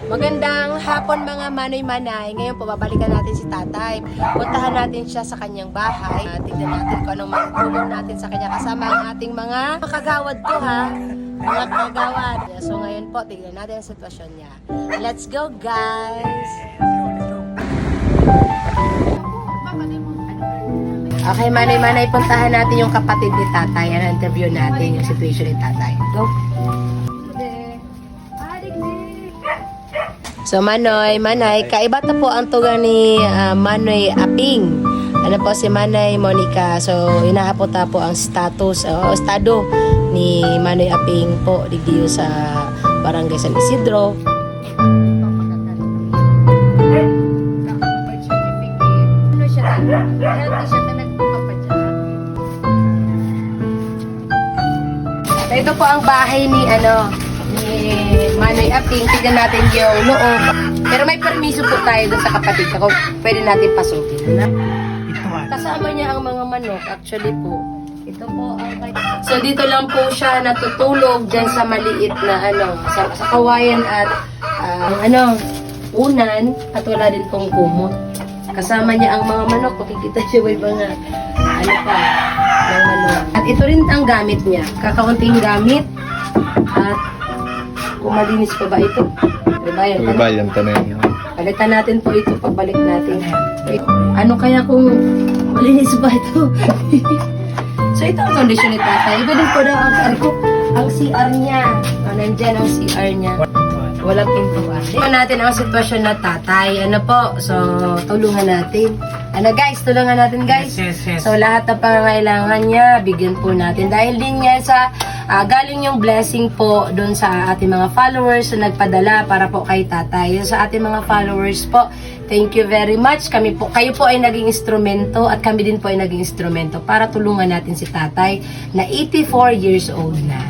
Magandang hapon mga manoy-manay. Ngayon po babalikan natin si tatay. Puntahan natin siya sa kanyang bahay. Tignan natin kung anong matutulong natin sa kanya kasama ang ating mga kagawad ko ha. Mga kagawad. So ngayon po, tignan natin ang sitwasyon niya. Let's go guys! Okay, manoy-manay, puntahan natin yung kapatid ni tatay. Ano, interview natin yung situation ni tatay. Go! So Manoy, Manay, kaiba ta po ang tugang ni Manoy Aping. Ano po si Manay Monica. So inaapot ta po ang status o estado ni Manoy Aping po digdiyo sa Barangay San Isidro. Ano siya? Healthy siya na nagpapadya. Ito po ang bahay ni Manoy Aping. Tignan natin yung loob. Pero may permiso po tayo doon sa kapatid ko. Pwede natin pasukin. Kasama niya ang mga manok. Actually po, ito po ang so dito lang po siya natutulog dyan sa maliit na sa kawayan at unan at wala din pong kumot. Kasama niya ang mga manok. Makikita siya may mga ng manok. At ito rin ang gamit niya. Kakaunting gamit at kung malinis pa ba ito? Bayan tanay. Palitan natin po ito pagbalik natin. Ano kaya kung malinis ba ito? So ito ang kondisyon ni tatay. Iba din po daw ang CR niya. Nandyan ang CR niya. Walang pintuan. Tingnan natin ang sitwasyon na tatay. Ano po? So, tulungan natin. Guys, tulungan natin guys. Yes. So, lahat ng pangangailangan niya, bigyan po natin. Dahil din yan sa galing yung blessing po doon sa ating mga followers na nagpadala para po kay tatay. Sa ating mga followers po, thank you very much. Kayo po ay naging instrumento at kami din po ay naging instrumento para tulungan natin si tatay na 84 years old na.